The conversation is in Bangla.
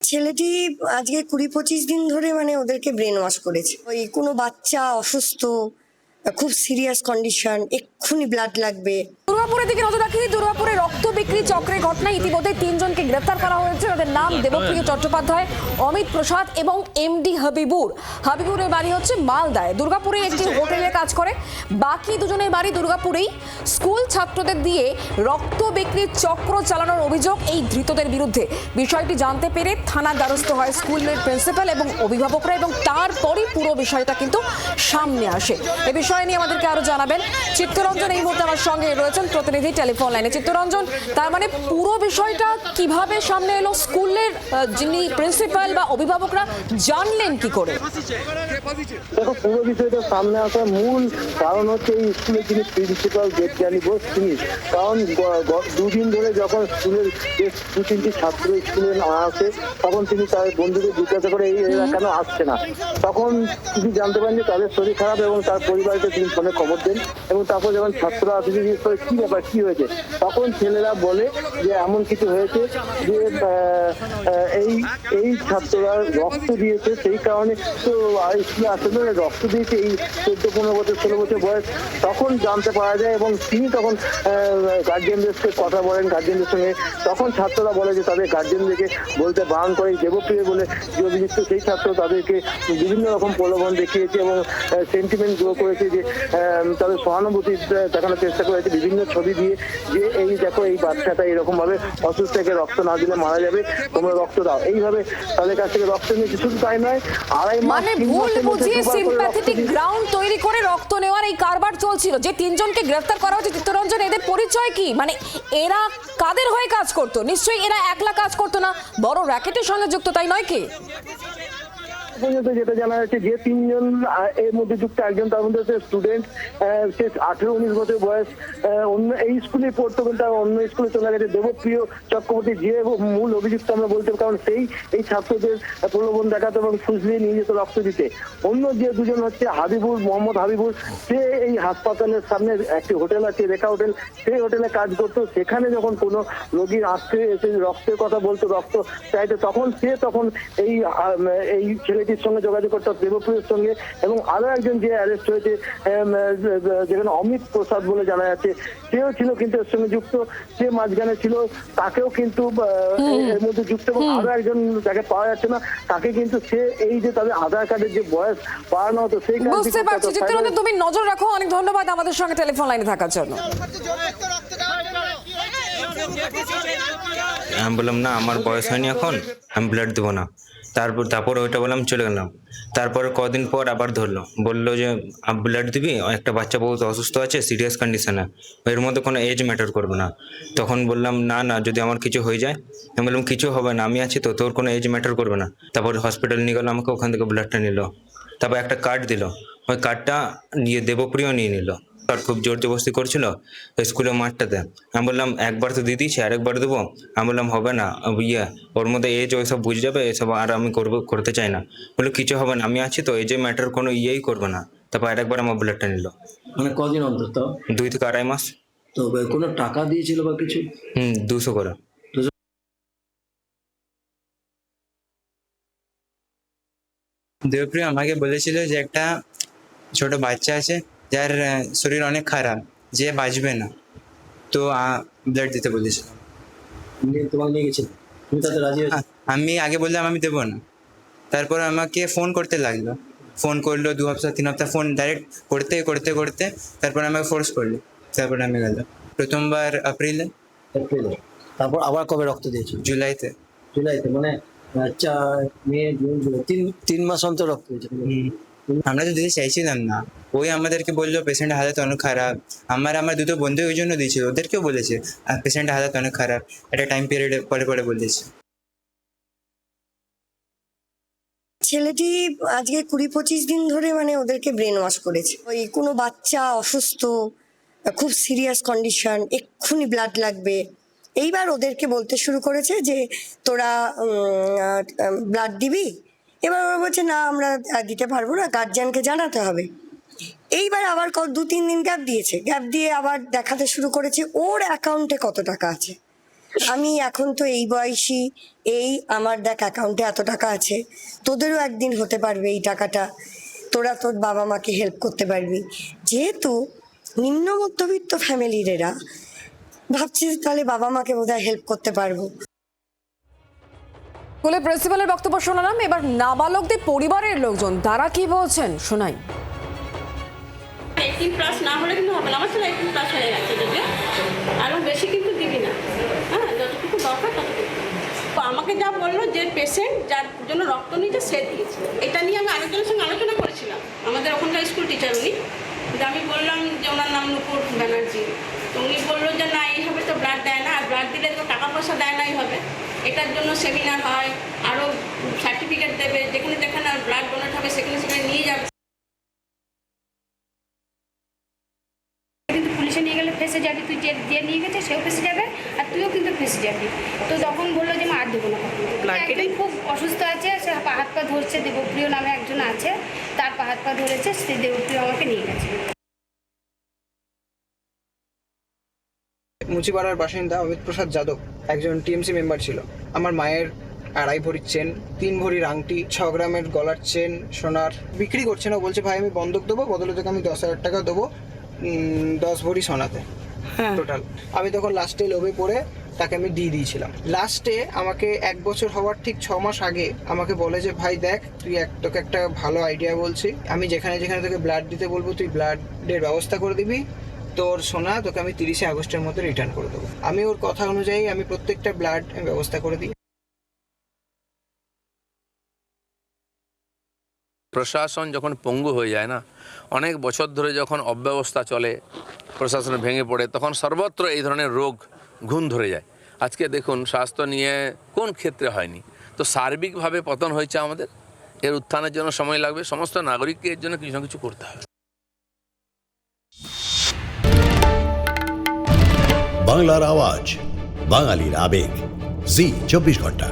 ছেলেটি আজকে 20-25 দিন ধরে ওদেরকে ব্রেন ওয়াশ করেছে। ওই কোনো বাচ্চা অসুস্থ, খুব সিরিয়াস কন্ডিশন, এক্ষুনি ব্লাড লাগবে। দুর্গাপুরের দিকে নজর রাখি। দুর্গাপুরে রক্ত বিক্রি চক্রের ঘটনায় ইতিমধ্যে 3 জনকে গ্রেফতার করা হয়েছে। তাদের নাম দেবপ্রিয় চট্টোপাধ্যায়, অমিত প্রসাদ এবং এমডি হাবিবুর। হাবিবুরের বাড়ি হচ্ছে মালদায়। দুর্গাপুরে একটি হোটেলে কাজ করে। বাকি দুজনের বাড়ি দুর্গাপুরেই। স্কুল ছাত্রদের দিয়ে রক্ত বিক্রির চক্র চালানোর অভিযোগ এই ধৃতদের বিরুদ্ধে। বিষয়টি জানতে পেরে থানার দ্বারস্থ হয় স্কুলের প্রিন্সিপাল এবং অভিভাবকরা, এবং তারপরই পুরো বিষয়টা কিন্তু সামনে আসে। এ বিষয় নিয়ে আমাদেরকে আরো জানাবেন চিত্তরঞ্জন এই মুহূর্তে আমার সঙ্গে রয়েছেন প্রতিনিধি টেলিফোন লাইনে। চিত্তরঞ্জন, তার মানে পুরো বিষয়টা কিভাবে সামনে এলো? স্কুলের যিনি প্রিন্সিপাল বা অভিভাবকরা জানলেন কি করে? দেখো, পুরো বিষয়টা সামনে আসার মূল কারণ হচ্ছে এই স্কুলের যিনি প্রিন্সিপাল দেবযানী বোস তিনি। কারণ দুদিন ধরে যখন স্কুলের 2-3টি ছাত্র স্কুলে না আসে, তখন তিনি তার বন্ধুদের জিজ্ঞাসা করে এরা কেন আসছে না। তখন তিনি জানতে পারেন যে তাদের শরীর খারাপ এবং তার পরিবারকে তিনি ফোনে খবর দেন। এবং তারপর যখন ছাত্ররা আসে জিজ্ঞেস করে কি ব্যাপার, কি হয়েছে, তখন ছেলেরা বলে যে এমন কিছু হয়েছে যে এই ছাত্ররা রক্ত দিয়েছে, সেই কারণে তো স্কুলে আসলে রক্ত দিয়েছে এই 14-15 বছর 16 বছর বয়স। তখন জানতে পারা যায় এবং তিনি তখন গার্জিয়ানদেরকে কথা বলেন গার্জিয়ানদের সঙ্গে। তখন ছাত্ররা বলে যে তাদের গার্জিয়ানদেরকে বলতে বারণ করে। দেবপ্রিয় বলে যে অভিযুক্ত সেই ছাত্র তাদেরকে বিভিন্ন রকম প্রলোভন দেখিয়েছে এবং সেন্টিমেন্ট গ্রো করেছে, যে তাদের সহানুভূতি দেখানোর চেষ্টা করেছে বিভিন্ন ছবি দিয়ে, যে এই দেখো এই বাচ্চাটা এরকম ভাবে অসুস্থ থেকে রক্ত না দিলে মারা যাবে, তোমরা রক্ত দাও। এইভাবে তাদের কাছ থেকে রক্ত নিয়েছে। শুধু তাই নয়, 2.5 মাস ভুল বুঝিয়ে সিম্প্যাথেটিক গ্রাউন্ড তৈরি করে রক্ত নেওয়ার এই কারবার চলছিল। যে 3 জনকে গ্রেফতার করা হয়েছে চিত্তরঞ্জন, এদের পরিচয় কি? এরা কাদের হয়ে কাজ করতো? নিশ্চয়ই এরা একলা কাজ করতো না, বড় র্যাকেটের সঙ্গে যুক্ত, তাই নয় কি? পর্যন্ত যেটা জানা যাচ্ছে যে 3 জন এর মধ্যে যুক্ত, একজন তার মধ্যে স্টুডেন্ট, সে 18-19 বছর বয়স, অন্য এই স্কুলে পড়তো কিন্তু অন্য স্কুলে চলে গেছে। দেবপ্রিয় চক্রবর্তী যে মূল অভিযুক্ত আমরা বলতে, কারণ সেই এই ছাত্রদের প্রলোভন দেখাতো এবং ফুসলিয়ে নিয়ে যেত রক্ত দিতে। অন্য যে দুজন হচ্ছে হাবিবুর, মোহাম্মদ হাবিবুর, সে এই হাসপাতালের সামনে একটি হোটেল আছে রেখা হোটেল, সেই হোটেলে কাজ করতো। সেখানে যখন কোনো রোগীর আসতে এসে রক্তের কথা বলতো, রক্ত চাইতো, তখন এই ছেলেটির সঙ্গে যোগাযোগ করতো দেবপ্রিয়ের সঙ্গে। এবং আরো একজন যে অ্যারেস্ট হয়েছে, যেখানে অমিত প্রসাদ বলে জানা যাচ্ছে, সেও ছিল কিন্তু এর সঙ্গে যুক্ত। সে মাঝখানে ছিল, তাকেও কিন্তু এর মধ্যে যুক্ত। এবং আরো একজন যাকে পাওয়া যাচ্ছে না, তাকে কিন্তু সে এই যে তাদের আধার কার্ডের যে বয়স বাড়ানো হতো সেই কাজ। বুঝতে পারছি চিত্তরঞ্জন, তুমি নজর রাখো। অনেক ধন্যবাদ আমাদের সঙ্গে টেলিফোন লাইনে থাকার জন্য। আমি বললাম না, আমার বয়স হয়নি এখন, আমি ব্লাড দেবো না। তারপর ওইটা বললাম, চলে গেলাম। তারপর কদিন পর আবার ধরলো, বললো যে ব্লাড দিবি, একটা বাচ্চা বহুত অসুস্থ আছে, সিরিয়াস কন্ডিশনে, এর মধ্যে কোনো এজ ম্যাটার করবে না। তখন বললাম না, যদি আমার কিছু হয়ে যায়। আমি বললাম কিছু হবে না, আমি আছি তো, তোর কোনো এজ ম্যাটার করবে না। তারপর হসপিটাল নিয়ে গেলো আমাকে, ওখান থেকে ব্লাডটা নিল। তারপর একটা কার্ড দিল, ওই কার্ডটা নিয়ে দেবপ্রিয় নিয়ে নিল। আর খুব জোর জবরদস্তি করছিল স্কুলের মাঠটাতে। আমি বললাম একবার তো দিয়ে দিয়েছি, আরেকবার দেবো। আমি বললাম হবে না, ওর মধ্যে এজ ওইসব বুঝে যাবে, এসব আর আমি করতে চাই না। বললো কিছু হবে না, আমি আছি তো, এজে ম্যাটার কোনো করবে না। তারপর আরেকবার আমার ব্লাডটা নিল। কদিন অন্তর? 2 থেকে 2.5 মাস। তো কোনো টাকা দিয়েছিল বা কিছু? 200 করে। দেবপ্রিয় আমাকে বলেছিল যে একটা ছোট বাচ্চা আছে যার শরীর অনেক খারাপ, যে বাঁচবে না, তো ব্লাড দিতে বলেছিল। তোমাকে নিয়ে গেছিল, তুমি তাতে রাজি হয়েছো? আমি আগে বললাম আমি দেবো না। তারপর আমাকে ফোন করতে লাগলো, ফোন করলো 2 সপ্তাহ 3 সপ্তাহ, ফোন ডাইরেক্ট করতে তারপর আমাকে ফোর্স করলো। তারপরে আমি গেলাম প্রথমবার এপ্রিলে। তারপর আবার কবে রক্ত দিয়েছো? জুলাইতে। মানে মে, জুন, জুলাই, 3 মাস অন্তর রক্ত দিয়েছো। আমরা তো দিতে চাইছিলাম না, ওই আমাদেরকে বললো পেশেন্টের হালত অনেক খারাপ। আমার 2 বন্ধু ওই জন্য দিয়েছিল, ওদেরকেও বলেছে পেশেন্টের হালত অনেক খারাপ, একটা টাইম পিরিয়ডে পরে বলেছে। ছেলেটি আজকে 20-25 দিন ধরে ওদেরকে ব্রেন ওয়াশ করেছে। ওই কোনো বাচ্চা অসুস্থ, খুব সিরিয়াস কন্ডিশন, এক্ষুনি ব্লাড লাগবে। এইবার ওদেরকে বলতে শুরু করেছে যে তোরা ব্লাড দিবি। এবার ওরা বলছে না, আমরা দিতে পারবো না, গার্জিয়ানকে জানাতে হবে। এইবার আবার 2-3 দিন গ্যাপ দিয়েছে। গ্যাপ দিয়ে আবার দেখাতে শুরু করেছে ওর অ্যাকাউন্টে কত টাকা আছে। আমি এখন তো এই বয়সী, এই আমার দেখ অ্যাকাউন্টে এত টাকা আছে, তোদেরও একদিন হতে পারবে এই টাকাটা, তোরা তোর বাবা মাকে হেল্প করতে পারবি। যেহেতু নিম্ন মধ্যবিত্ত ফ্যামিলির এরা, ভাবছিস তাহলে বাবা মাকে বোধহয় হেল্প করতে পারবো। স্কুলের প্রিন্সিপালের বক্তব্য শোনালাম, এবার নাবালকদের পরিবারের লোকজন তারা কি বলছেন শোনাই। 18+ না হলে কিন্তু হবে না, আমার ছেলে 18+ হয়ে গেছে, যদিও আরও বেশি কিন্তু দিবি না, হ্যাঁ যতটুকু দরকার ততটুকু। তো আমাকে যা বললো যে পেশেন্ট যার জন্য রক্ত নিয়েছে সে দিয়েছে, এটা নিয়ে আমি আরেকজনের সঙ্গে আলোচনা করেছিলাম, আমাদের ওখানকার স্কুল টিচার উনি, যে আমি বললাম যে ওনার নাম নুপুর ব্যানার্জি, তো উনি বললো যে না এইভাবে তো ব্লাড দেয় না, আর ব্লাড দিলে তো টাকা পয়সা দেয় নাই হবে, এটার জন্য সেমিনার হয়, আরও সার্টিফিকেট দেবে, যেখানে যেখানে ব্লাড ডোনেট হবে সেখানে সেখানে নিয়ে যাবে। কিন্তু পুলিশে নিয়ে গেলে ফেসে যাবি, তুই যে নিয়ে গেছে সেও ফেসে যাবে আর তুইও কিন্তু ফেসে যাবি। তো তখন বললো যে মা আর দেবো না, একজন খুব অসুস্থ আছে, সে হাত পা ধরছে, দেবপ্রিয় নামে একজন আছে, তার হাত পা ধরেছে, সে দেবপ্রিয় আমাকে নিয়ে গেছে। মুচিপাড়ার বাসিন্দা অমিত প্রসাদ যাদব একজন টিএমসি মেম্বার ছিল। আমার মায়ের 2.5 ভরির চেন, 3 ভরির আংটি, 6 গ্রামের গলার চেন সোনার বিক্রি করছে না, বলছে ভাই আমি বন্ধক দেবো, বদলে তোকে আমি 10,000 টাকা দেবো 10 ভরি সোনাতে টোটাল। আমি তখন লাস্টে লোভে পড়ে তাকে আমি দিয়ে দিয়েছিলাম। লাস্টে আমাকে 1 বছর হওয়ার ঠিক 6 মাস আগে আমাকে বলে যে ভাই দেখ তুই তোকে একটা ভালো আইডিয়া বলছি, আমি যেখানে যেখানে তোকে ব্লাড দিতে বলবো তুই ব্লাডের ব্যবস্থা করে দিবি, তোর সোনা তোকে আমি 30 আগস্টের মধ্যে রিটার্ন করে দেবো। আমি ওর কথা অনুযায়ী আমি প্রত্যেকটা ব্লাড ব্যবস্থা করে দিই। প্রশাসন যখন পঙ্গু হয়ে যায় না, অনেক বছর ধরে যখন অব্যবস্থা চলে, প্রশাসন ভেঙে পড়ে, তখন সর্বত্র এই ধরনের রোগ ঘুণ ধরে যায়। আজকে দেখুন স্বাস্থ্য নিয়ে কোন ক্ষেত্রে হয়নি, তো সার্বিকভাবে পতন হয়েছে আমাদের। এর উত্থানের জন্য সময় লাগবে, সমস্ত নাগরিককে এর জন্য কিছু না কিছু করতে হবে। বাংলার আওয়াজ, বাঙালির আবেগ, জি 24 ঘন্টা।